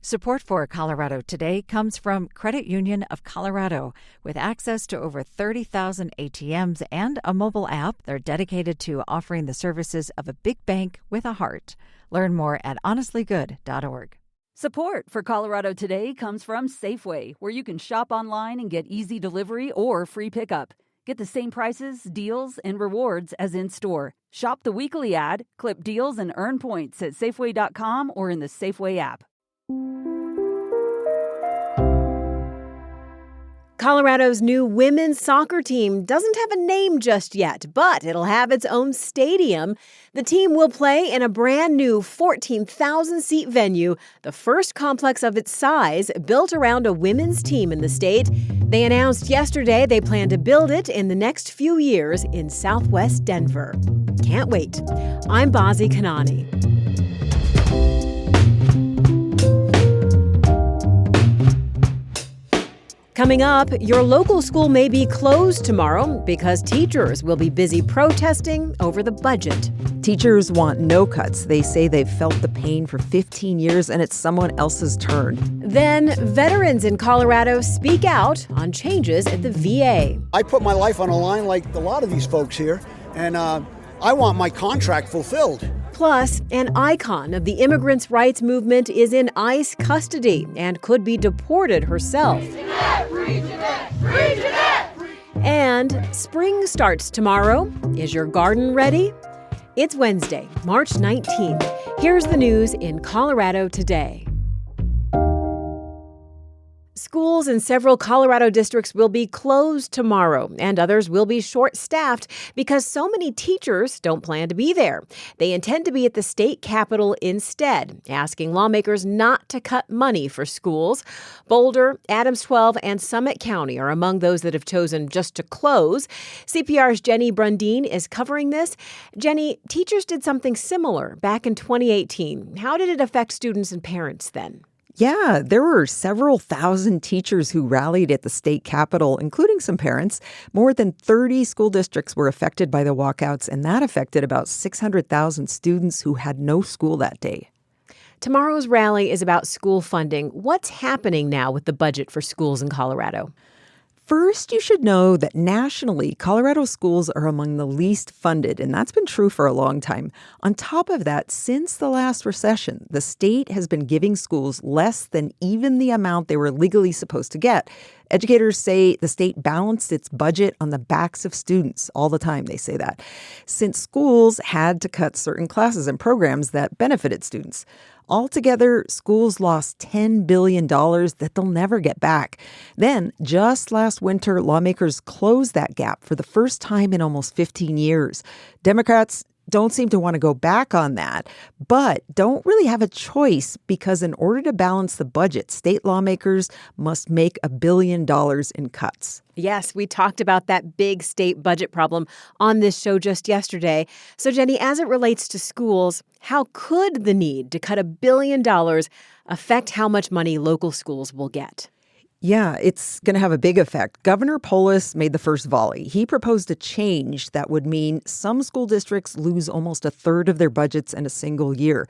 Support for Colorado Today comes from Credit Union of Colorado. With access to over 30,000 ATMs and a mobile app, they're dedicated to offering the services of a big bank with a heart. Learn more at honestlygood.org. Support for Colorado Today comes from Safeway, where you can shop online and get easy delivery or free pickup. Get the same prices, deals, and rewards as in-store. Shop the weekly ad, clip deals, and earn points at Safeway.com or in the Safeway app. Colorado's new women's soccer team doesn't have a name just yet, but it'll have its own stadium. The team will play in a brand new 14,000-seat venue, the first complex of its size built around a women's team in the state. They announced yesterday they plan to build it in the next few years in southwest Denver. Can't wait. I'm Bazi Kanani. Coming up, your local school may be closed tomorrow because teachers will be busy protesting over the budget. Teachers want no cuts. They say they've felt the pain for 15 years and it's someone else's turn. Then, veterans in Colorado speak out on changes at the VA. I put my life on a line like a lot of these folks here, and I want my contract fulfilled. Plus, an icon of the immigrants' rights movement is in ICE custody and could be deported herself. Free Jeanette! Free Jeanette! And spring starts tomorrow. Is your garden ready? It's Wednesday, March 19th. Here's the news in Colorado today. Schools in several Colorado districts will be closed tomorrow, and others will be short-staffed because so many teachers don't plan to be there. They intend to be at the state capitol instead, asking lawmakers not to cut money for schools. Boulder, Adams 12, and Summit County are among those that have chosen just to close. CPR's Jenny Brundin is covering this. Jenny, teachers did something similar back in 2018. How did it affect students and parents then? Yeah, there were several thousand teachers who rallied at the state capitol, including some parents. More than 30 school districts were affected by the walkouts, and that affected about 600,000 students who had no school that day. Tomorrow's rally is about school funding. What's happening now with the budget for schools in Colorado? First, you should know that nationally, Colorado schools are among the least funded, and that's been true for a long time. On top of that, since the last recession, the state has been giving schools less than even the amount they were legally supposed to get. Educators say the state balanced its budget on the backs of students all the time. They say that, since schools had to cut certain classes and programs that benefited students. Altogether, schools lost $10 billion that they'll never get back. Then, just last winter, lawmakers closed that gap for the first time in almost 15 years. Democrats don't seem to want to go back on that, but don't really have a choice because in order to balance the budget, state lawmakers must make $1 billion in cuts. Yes, we talked about that big state budget problem on this show just yesterday. So, Jenny, as it relates to schools, how could the need to cut $1 billion affect how much money local schools will get? Yeah, it's going to have a big effect. Governor Polis made the first volley. He proposed a change that would mean some school districts lose almost a third of their budgets in a single year.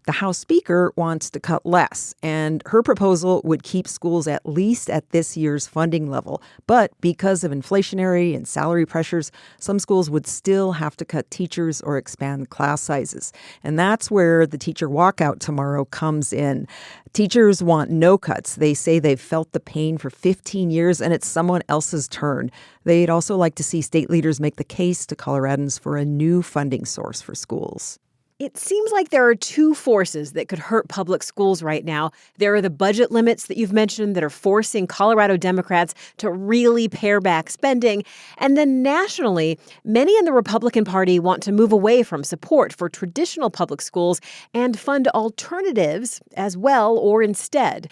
The House Speaker wants to cut less, and her proposal would keep schools at least at this year's funding level. But because of inflationary and salary pressures, some schools would still have to cut teachers or expand class sizes. And that's where the teacher walkout tomorrow comes in. Teachers want no cuts. They say they've felt the pain for 15 years and it's someone else's turn. They'd also like to see state leaders make the case to Coloradans for a new funding source for schools. It seems like there are two forces that could hurt public schools right now. There are the budget limits that you've mentioned that are forcing Colorado Democrats to really pare back spending. And then nationally, many in the Republican Party want to move away from support for traditional public schools and fund alternatives as well or instead.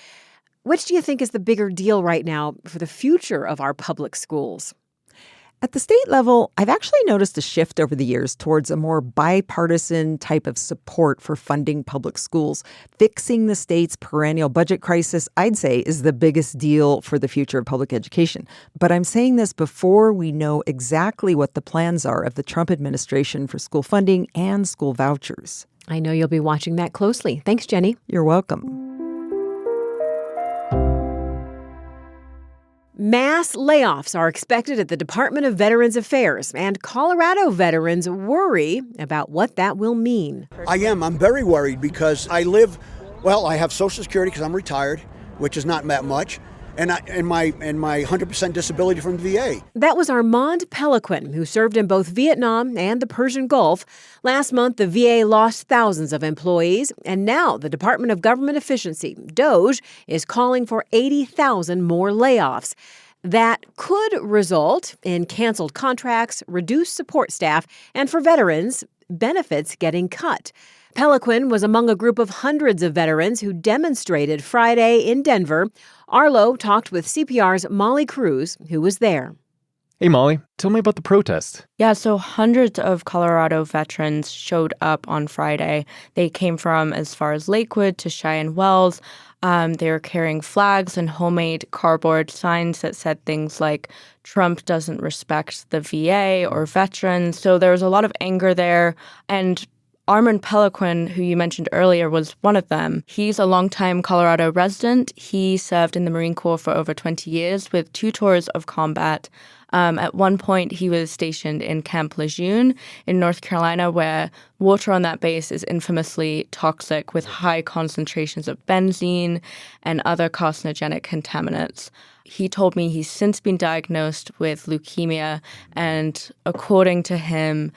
Which do you think is the bigger deal right now for the future of our public schools? At the state level, I've actually noticed a shift over the years towards a more bipartisan type of support for funding public schools. Fixing the state's perennial budget crisis, I'd say, is the biggest deal for the future of public education. But I'm saying this before we know exactly what the plans are of the Trump administration for school funding and school vouchers. I know you'll be watching that closely. Thanks, Jenny. You're welcome. Mass layoffs are expected at the Department of Veterans Affairs, and Colorado veterans worry about what that will mean. I'm very worried because I have Social Security because I'm retired, which is not that much, and my 100% disability from the VA. That was Armand Peliquin, who served in both Vietnam and the Persian Gulf. Last month, the VA lost thousands of employees, and now the Department of Government Efficiency, DOGE, is calling for 80,000 more layoffs. That could result in canceled contracts, reduced support staff, and for veterans, benefits getting cut. Peliquin was among a group of hundreds of veterans who demonstrated Friday in Denver. Arlo talked with CPR's Molly Cruz, who was there. Hey, Molly, tell me about the protest. Yeah, so hundreds of Colorado veterans showed up on Friday. They came from as far as Lakewood to Cheyenne Wells. They were carrying flags and homemade cardboard signs that said things like, Trump doesn't respect the VA or veterans. So there was a lot of anger there. And Armand Peliquin, who you mentioned earlier, was one of them. He's a longtime Colorado resident. He served in the Marine Corps for over 20 years with 2 tours of combat. At one point, he was stationed in Camp Lejeune in North Carolina, where water on that base is infamously toxic with high concentrations of benzene and other carcinogenic contaminants. He told me he's since been diagnosed with leukemia, and according to him,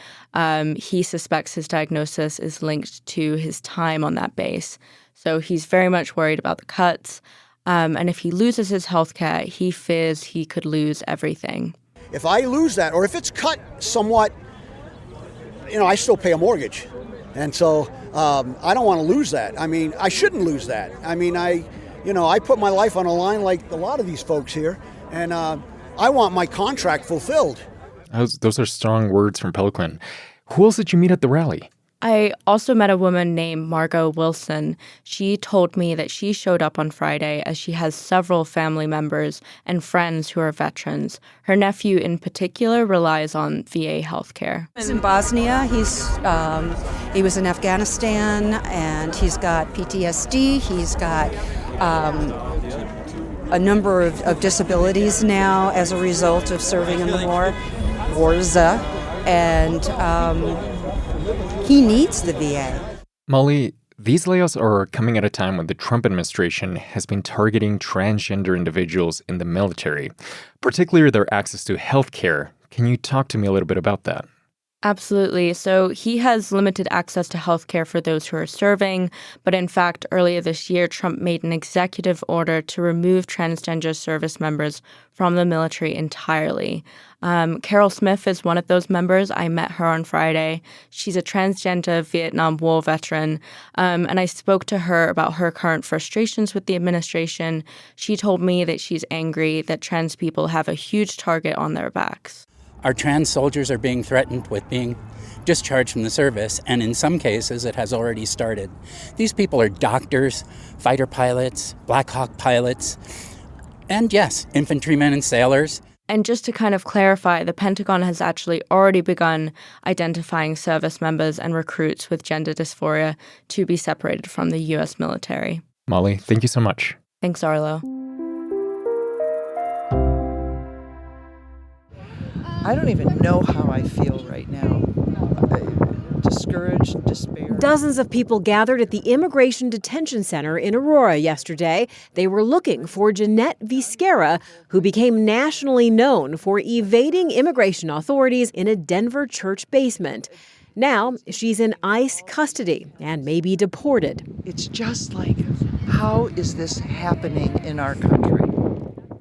he suspects his diagnosis is linked to his time on that base. So he's very much worried about the cuts. And if he loses his health care, he fears he could lose everything. If I lose that, or if it's cut somewhat, I still pay a mortgage. And so I don't want to lose that. I mean, I shouldn't lose that. I mean, I put my life on a line like a lot of these folks here, and I want my contract fulfilled. Those are strong words from Peliquin. Who else did you meet at the rally? I also met a woman named Margot Wilson. She told me that she showed up on Friday as she has several family members and friends who are veterans. Her nephew in particular relies on VA healthcare. He's in Bosnia. He was in Afghanistan, and he's got PTSD. He's got a number of disabilities now as a result of serving in the wars, and he needs the VA. Molly, these layoffs are coming at a time when the Trump administration has been targeting transgender individuals in the military, particularly their access to health care. Can you talk to me a little bit about that? Absolutely. So he has limited access to health care for those who are serving. But in fact, earlier this year, Trump made an executive order to remove transgender service members from the military entirely. Carol Smith is one of those members. I met her on Friday. She's a transgender Vietnam War veteran. And I spoke to her about her current frustrations with the administration. She told me that she's angry that trans people have a huge target on their backs. Our trans soldiers are being threatened with being discharged from the service, and in some cases it has already started. These people are doctors, fighter pilots, Black Hawk pilots, and yes, infantrymen and sailors. And just to kind of clarify, the Pentagon has actually already begun identifying service members and recruits with gender dysphoria to be separated from the U.S. military. Molly, thank you so much. Thanks, Arlo. I don't even know how I feel right now. Discouraged, despair. Dozens of people gathered at the Immigration Detention Center in Aurora yesterday. They were looking for Jeanette Vizguerra, who became nationally known for evading immigration authorities in a Denver church basement. Now she's in ICE custody and may be deported. It's just like, how is this happening in our country?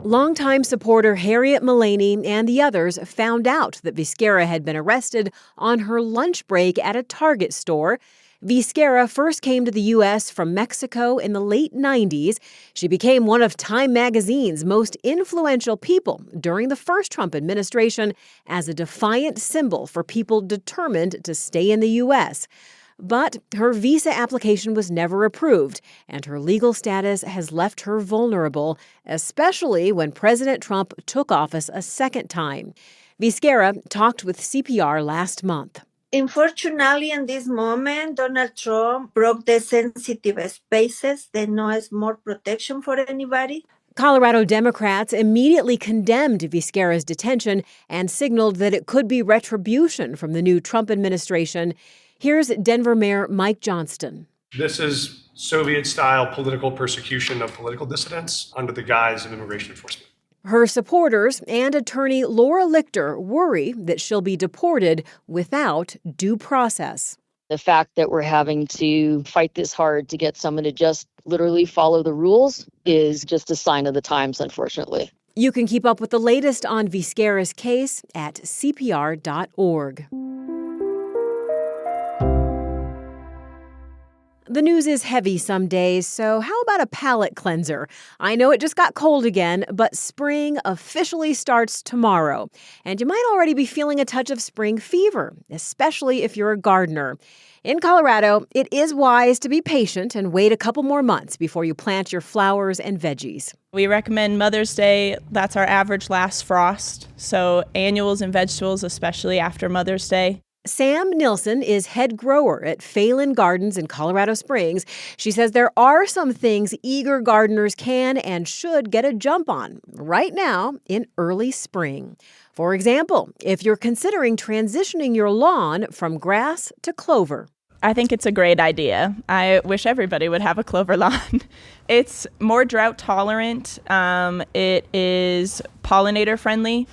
Longtime supporter Harriet Mullaney and the others found out that Vizguerra had been arrested on her lunch break at a Target store. Vizguerra first came to the U.S. from Mexico in the late 90s. She became one of Time magazine's most influential people during the first Trump administration as a defiant symbol for people determined to stay in the U.S. But her visa application was never approved, and her legal status has left her vulnerable, especially when President Trump took office a second time. Vizguerra talked with CPR last month. Unfortunately, in this moment, Donald Trump broke the sensitive spaces. There no is more protection for anybody. Colorado Democrats immediately condemned Vizguerra's detention and signaled that it could be retribution from the new Trump administration. Here's Denver Mayor Mike Johnston. This is Soviet-style political persecution of political dissidents under the guise of immigration enforcement. Her supporters and attorney Laura Lichter worry that she'll be deported without due process. The fact that we're having to fight this hard to get someone to just literally follow the rules is just a sign of the times, unfortunately. You can keep up with the latest on Vizguerra's case at CPR.org. The news is heavy some days, so how about a palate cleanser? I know it just got cold again, but spring officially starts tomorrow. And you might already be feeling a touch of spring fever, especially if you're a gardener. In Colorado, it is wise to be patient and wait a couple more months before you plant your flowers and veggies. We recommend Mother's Day. That's our average last frost. So annuals and vegetables, especially after Mother's Day. Sam Nilsson is head grower at Phelan Gardens in Colorado Springs. She says there are some things eager gardeners can and should get a jump on right now in early spring. For example, if you're considering transitioning your lawn from grass to clover. I think it's a great idea. I wish everybody would have a clover lawn. It's more drought tolerant. It is pollinator friendly.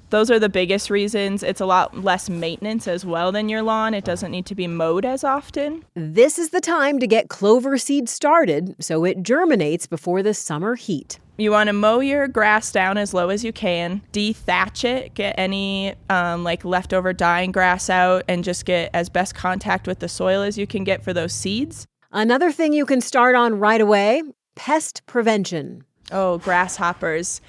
Those are the biggest reasons. It's a lot less maintenance as well than your lawn. It doesn't need to be mowed as often. This is the time to get clover seed started so it germinates before the summer heat. You want to mow your grass down as low as you can, de-thatch it, get any leftover dying grass out, and just get as best contact with the soil as you can get for those seeds. Another thing you can start on right away, pest prevention. Oh, grasshoppers.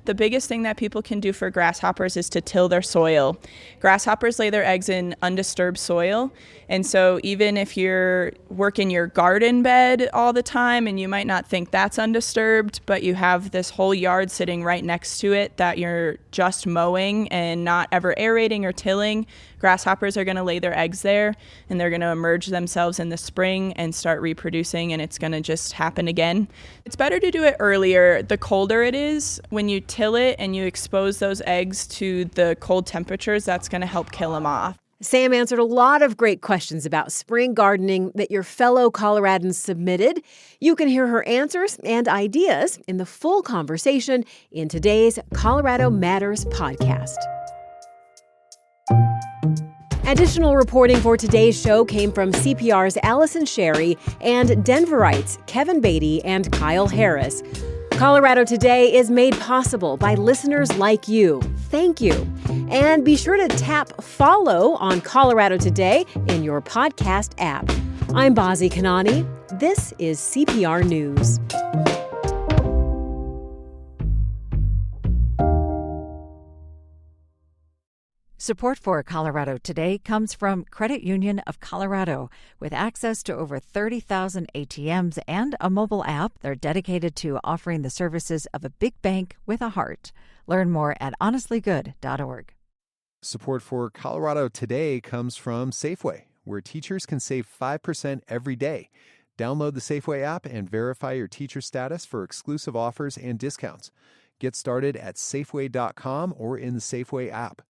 The biggest thing that people can do for grasshoppers is to till their soil. Grasshoppers lay their eggs in undisturbed soil. And so even if you're working your garden bed all the time and you might not think that's undisturbed, but you have this whole yard sitting right next to it that you're just mowing and not ever aerating or tilling, grasshoppers are going to lay their eggs there and they're going to emerge themselves in the spring and start reproducing, and it's going to just happen again. It's better to do it earlier. The colder it is, when you till it and you expose those eggs to the cold temperatures, that's going to help kill them off. Sam answered a lot of great questions about spring gardening that your fellow Coloradans submitted. You can hear her answers and ideas in the full conversation in today's Colorado Matters podcast. Additional reporting for today's show came from CPR's Allison Sherry and Denverites Kevin Beatty and Kyle Harris. Colorado Today is made possible by listeners like you. Thank you. And be sure to tap follow on Colorado Today in your podcast app. I'm Bazi Kanani. This is CPR News. Support for Colorado Today comes from Credit Union of Colorado. With access to over 30,000 ATMs and a mobile app, they're dedicated to offering the services of a big bank with a heart. Learn more at honestlygood.org. Support for Colorado Today comes from Safeway, where teachers can save 5% every day. Download the Safeway app and verify your teacher status for exclusive offers and discounts. Get started at Safeway.com or in the Safeway app.